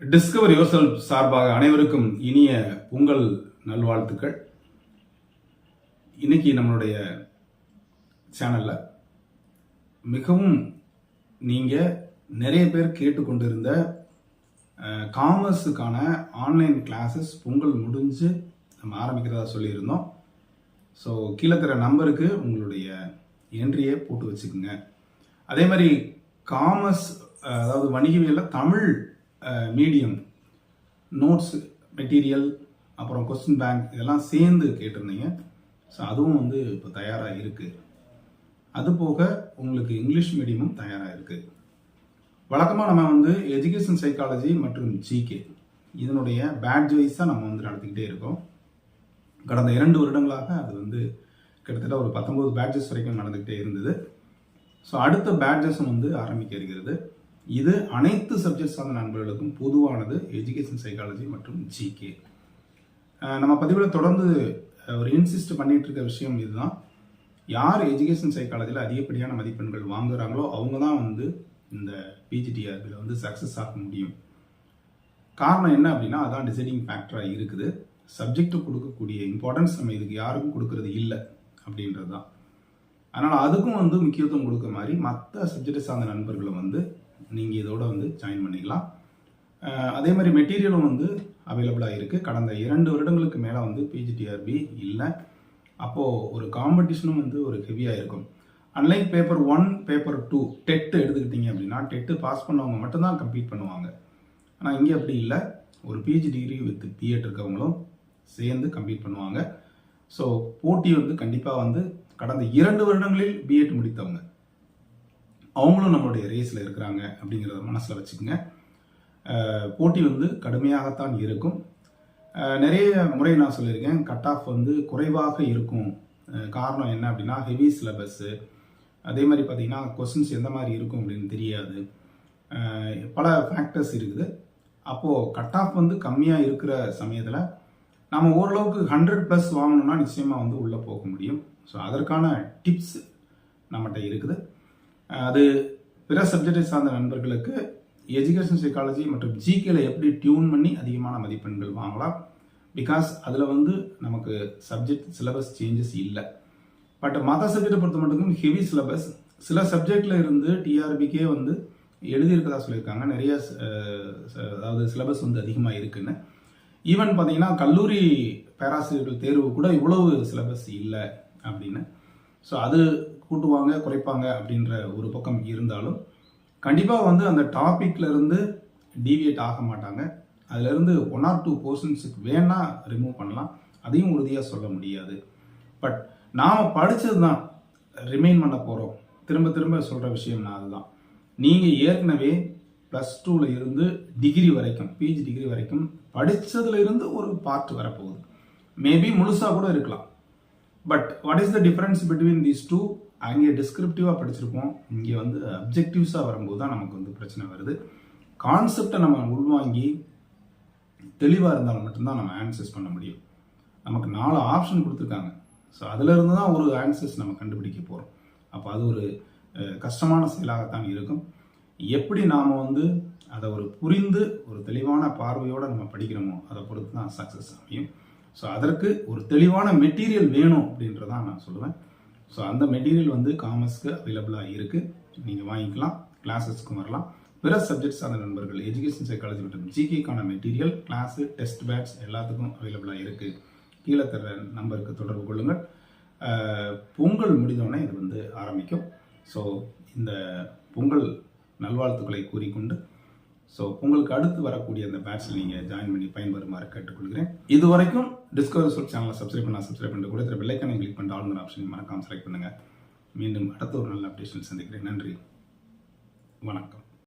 Discover yourself சார்பாக அனைவருக்கும் இனிய பொங்கல் நல்வாழ்த்துக்கள். இன்னைக்கு நம்மளுடைய சேனல்ல மிகவும் நீங்க நிறைய பேர் கேட்டுக்கொண்டிருந்த காமர்ஸுக்கான ஆன்லைன் கிளாஸஸ் பொங்கல் முடிஞ்சு நம்ம ஆரம்பிக்கிறதா சொல்லியிருந்தோம். ஸோ கீழே தர நம்பருக்கு உங்களுடைய என்ட்ரியை போட்டு வச்சுக்கோங்க. அதே மாதிரி காமர்ஸ் அதாவது வணிகவியலில் தமிழ் மீடியம் நோட்ஸ் மெட்டீரியல் அப்புறம் கொஸ்டின் பேங்க் இதெல்லாம் சேர்ந்து கேட்டிருந்தீங்க. ஸோ அதுவும் வந்து இப்போ தயாராக இருக்குது. அது போக உங்களுக்கு இங்கிலீஷ் மீடியமும் தயாராக இருக்குது. வழக்கமாக நம்ம வந்து எஜுகேஷன் சைக்காலஜி மற்றும் ஜிகே இதனுடைய பேட்ச் வைஸாக நம்ம வந்து நடத்திக்கிட்டே இருக்கோம். கடந்த 2 வருடங்களாக அது வந்து கிட்டத்தட்ட ஒரு 19 பேட்சஸ் வரைக்கும் நடந்துக்கிட்டே இருந்தது. ஸோ அடுத்த பேட்சஸும் வந்து ஆரம்பிக்க இருக்கிறது. இது அனைத்து சப்ஜெக்ட் சார்ந்த நண்பர்களுக்கும் பொதுவானது, எஜுகேஷன் சைக்காலஜி மற்றும் ஜிகே. நம்ம பதிவில் தொடர்ந்து ஒரு இன்சிஸ்ட் பண்ணிட்டு இருக்க விஷயம் இதுதான். யார் எஜுகேஷன் சைக்காலஜியில் அதிகப்படியான மதிப்பெண்கள் வாங்குறாங்களோ அவங்க தான் வந்து இந்த பிஜிடிஆர்பியில் வந்து சக்ஸஸ் ஆக முடியும். காரணம் என்ன அப்படின்னா அதான் டிசைடிங் ஃபேக்டராக இருக்குது. சப்ஜெக்ட்டு கொடுக்கக்கூடிய இம்பார்ட்டன்ஸ் நம்ம இதுக்கு யாருக்கும் கொடுக்கறது இல்லை அப்படின்றது தான். அதனால் அதுக்கும் வந்து முக்கியத்துவம் கொடுக்க மாதிரி மற்ற சப்ஜெக்டை சார்ந்த நண்பர்களும் வந்து நீங்கள் இதோட வந்து ஜாயின் பண்ணிக்கலாம். அதே மாதிரி மெட்டீரியலும் வந்து அவைலபிளாக இருக்குது. கடந்த 2 வருடங்களுக்கு மேலே வந்து பிஜிடிஆர்பி இல்லை. அப்போது ஒரு காம்படிஷனும் வந்து ஒரு ஹெவியாக இருக்கும். அன்லைக் பேப்பர் 1 பேப்பர் 2 டெட்டு எடுத்துக்கிட்டிங்க அப்படின்னா டெட்டு பாஸ் பண்ணவங்க மட்டும்தான் கம்ப்ளீட் பண்ணுவாங்க. ஆனால் இங்கே அப்படி இல்லை. ஒரு பிஜி டிகிரி வித் பிஎட் இருக்கவங்களும் சேர்ந்து கம்ப்ளீட் பண்ணுவாங்க. ஸோ போட்டி வந்து கண்டிப்பாக வந்து கடந்த 2 வருடங்களில் பிஎட் முடித்தவங்க அவங்களும் நம்மளுடைய ரேஸில் இருக்கிறாங்க அப்படிங்கிறத மனசில் வச்சுக்கோங்க. போட்டி வந்து கடுமையாகத்தான் இருக்கும். நிறைய முறை நான் சொல்லியிருக்கேன், கட் ஆஃப் வந்து குறைவாக இருக்கும். காரணம் என்ன அப்படின்னா ஹெவி சிலபஸ்ஸு, அதே மாதிரி பார்த்தீங்கன்னா கொஸ்டின்ஸ் எந்த மாதிரி இருக்கும் அப்படின்னு தெரியாது. பல ஃபேக்டர்ஸ் இருக்குது. அப்போது கட் ஆஃப் வந்து கம்மியாக இருக்கிற சமயத்தில் நம்ம ஓரளவுக்கு 100+ வாங்கணும்னா நிச்சயமாக வந்து உள்ளே போக முடியும். ஸோ அதற்கான டிப்ஸ் நம்மகிட்ட இருக்குது. அது பிற சப்ஜெக்டை சார்ந்த நண்பர்களுக்கு எஜுகேஷன் சைக்காலஜி மற்றும் ஜிகேல எப்படி டியூன் பண்ணி அதிகமான மதிப்பெண்கள் வாங்கலாம். பிகாஸ் அதில் வந்து நமக்கு சப்ஜெக்ட் சிலபஸ் சேஞ்சஸ் இல்லை. பட் மற்ற சப்ஜெக்டை பொறுத்த மட்டுக்கும் ஹெவி சிலபஸ். சில சப்ஜெக்டில் இருந்து டிஆர்பிக்கே வந்து எழுதியிருக்கதா சொல்லியிருக்காங்க. நிறைய அதாவது சிலபஸ் வந்து அதிகமாக இருக்குன்னு. ஈவன் பார்த்தீங்கன்னா கல்லூரி பேராசிரியர்கள் தேர்வு கூட இவ்வளவு சிலபஸ் இல்லை அப்படின்னு. ஸோ அது கூட்டுவாங்க குறைப்பாங்க அப்படின்ற ஒரு பக்கம் இருந்தாலும் கண்டிப்பாக வந்து அந்த டாப்பிக்ல இருந்து டீவியேட் ஆக மாட்டாங்க. அதுலேருந்து 1 or 2 போர்ஷன்ஸுக்கு வேணா ரிமூவ் பண்ணலாம். அதையும் உறுதியாக சொல்ல முடியாது. பட் நாம் படித்தது தான் ரிமைன் பண்ண போகிறோம். திரும்ப திரும்ப சொல்கிற விஷயம்னா அதுதான். நீங்கள் ஏற்கனவே +2 இருந்து டிகிரி வரைக்கும் பிஜி டிகிரி வரைக்கும் படித்ததுல இருந்து ஒரு பார்ட் வரப்போகுது. மேபி முழுசாக கூட இருக்கலாம். But what is the difference between these 2? அங்கே டிஸ்கிரிப்டிவாக படிச்சிருப்போம். இங்கே வந்து அப்ஜெக்டிவ்ஸாக வரும்போது தான் நமக்கு வந்து பிரச்சனை வருது. கான்செப்டை நம்ம உள்வாங்கி தெளிவாக இருந்தாலும் மட்டும்தான் நம்ம ஆன்சர்ஸ் பண்ண முடியும். நமக்கு 4 ஆப்ஷன் கொடுத்துருக்காங்க. ஸோ அதிலிருந்து தான் ஒரு ஆன்சர்ஸ் நம்ம கண்டுபிடிக்க போகிறோம். அப்போ அது ஒரு கஷ்டமான செயலாகத்தான் இருக்கும். எப்படி நாம் வந்து அதை ஒரு புரிந்து ஒரு தெளிவான பார்வையோடு நம்ம படிக்கிறோமோ அதை பொறுத்து தான் சக்ஸஸ் அமையும். ஸோ அதற்கு ஒரு தெளிவான மெட்டீரியல் வேணும் அப்படின்றதான் நான் சொல்லுவேன். ஸோ அந்த மெட்டீரியல் வந்து காமர்ஸ்க்கு அவைலபிளாக இருக்குது. நீங்கள் வாங்கிக்கலாம், கிளாஸஸ்க்கும் வரலாம். பிற சப்ஜெக்ட்ஸ் ஆன நண்பர்கள் எஜுகேஷன் சைக்காலஜி மற்றும் ஜிகேக்கான மெட்டீரியல், கிளாஸு, டெஸ்ட் பேட்ச் எல்லாத்துக்கும் அவைலபிளாக இருக்குது. கீழே தர நம்பருக்கு தொடர்பு கொள்ளுங்கள். பொங்கல் முடிந்தோடனே இது வந்து ஆரம்பிக்கும். ஸோ இந்த பொங்கல் நல்வாழ்த்துக்களை கூறிக்கொண்டு ஸோ உங்களுக்கு அடுத்து வரக்கூடிய அந்த பேட்சில் நீங்கள் ஜாயின் பண்ணி பயன்பெறுமாறு கேட்டுக்கொள்கிறேன். இது வரைக்கும் டிஸ்கவர் சொல் சேனலை சப்ஸ்கிரைப் பண்ணிட்டு கூட பெல்லைக்கானை கிளிக் பண்ணிட்டு ஆளுங்கிற ஆப்ஷன் மறக்காமல் செலக்ட் பண்ணுங்கள். மீண்டும் அடுத்த ஒரு நல்ல அப்டேஷன் சந்திக்கிறேன். நன்றி, வணக்கம்.